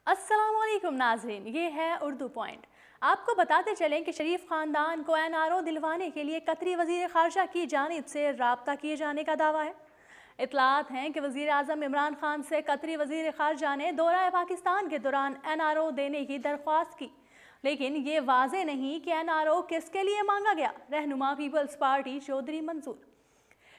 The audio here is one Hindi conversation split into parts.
अस्सलामुअलैकुम नाज़रीन, ये है उर्दू पॉइंट। आपको बताते चलें कि शरीफ ख़ानदान को NRO दिलवाने के लिए कतरी वज़ीर ख़ारजा की जानिब से रब्ता किए जाने का दावा है। इतलात हैं कि वज़ीर आज़म इमरान खान से कतरी वज़ीर ख़ारजा ने दौरा पाकिस्तान के दौरान NRO देने की दरख्वास्त की, लेकिन ये वाज़े नहीं कि NRO किसके लिए मांगा गया। रहनुमा पीपल्स पार्टी चौधरी मंसूर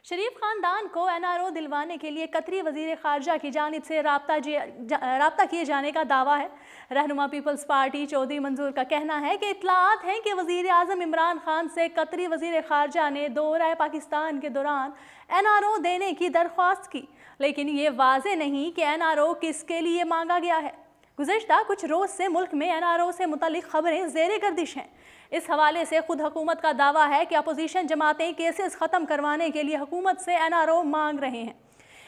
शरीफ ख़ानदान को NRO दिलवाने के लिए कतरी वज़ीर ख़ारजा की जानिब से रब्ता किए जाने का दावा है। रहनुमा पीपल्स पार्टी चौधरी मंसूर का कहना है कि इतलात हैं कि वज़ीर आज़म इमरान खान से कतरी वज़ीर ख़ारजा ने दौरा पाकिस्तान के दौरान NRO देने की दरख्वास्त की, लेकिन ये वाज़े नहीं कि NRO किसके लिए मांगा गया है। गुज़श्ता कुछ रोज़ से मुल्क में NRO से मुतल्लिक़ खबरें ज़ेरे गर्दिश हैं। इस हवाले से खुद हुकूमत का दावा है कि अपोजिशन जमातें केसेस ख़त्म करवाने के लिए हुकूमत से NRO मांग रहे हैं।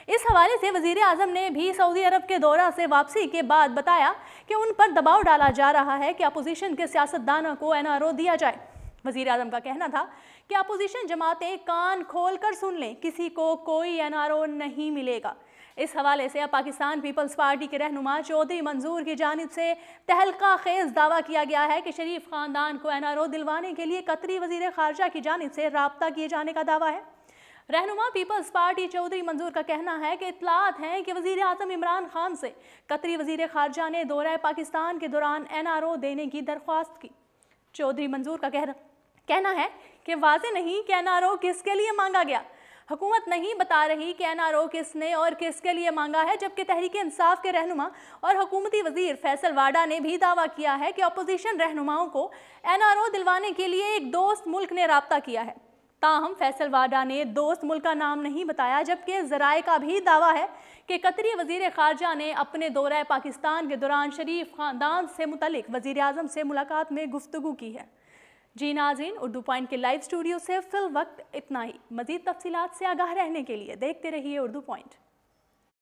इस हवाले से वज़ीर आज़म ने भी सऊदी अरब के दौरा से वापसी के बाद बताया कि उन पर दबाव डाला जा रहा है कि अपोजिशन के सियासतदानों को NRO दिया जाए। वज़ीर आज़म का कहना था कि अपोजिशन जमातें कान खोल कर सुन लें, किसी को कोई NRO नहीं मिलेगा। इस हवाले से अब पाकिस्तान पीपल्स पार्टी के रहनुमा चौधरी मंसूर की जानिब से तहलका खेज दावा किया गया है कि शरीफ ख़ानदान को NRO दिलवाने के लिए कतरी वज़ीर ख़ारजा की जानिब से रब्ता किए जाने का दावा है। रहनुमा पीपल्स पार्टी चौधरी मंसूर का कहना है कि इतलात हैं कि वज़ीर आज़म इमरान खान से कतरी वज़ीर ख़ारजा ने दौरा पाकिस्तान के दौरान NRO देने की दरख्वास्त की। चौधरी मंसूर का कहना है कि वाज़े नहीं कि NRO किसके लिए मांगा गया। हुकूमत नहीं बता रही कि NRO किसने और किसके लिए मांगा है, जबकि तहरीक इंसाफ के रहनुमा और हुकूमती वज़ीर फैसल वाडा ने भी दावा किया है कि अपोजिशन रहनुमाओं को NRO दिलवाने के लिए एक दोस्त मुल्क ने रब्ता किया है। ताहम फैसल वाडा ने दोस्त मुल्क का नाम नहीं बताया, जबकि ज़राए का भी दावा है कि कतरी वज़ीर ख़ारजा ने अपने दौरा पाकिस्तान के दौरान शरीफ ख़ानदान से मुतल्लिक़ वज़ीर आज़म से मुलाकात में गुफ्तगू की है। जी नाज़रीन, उर्दू पॉइंट के लाइव स्टूडियो से फिल वक्त इतना ही। मज़ीद तफसीलात से आगाह रहने के लिए देखते रहिए उर्दू पॉइंट।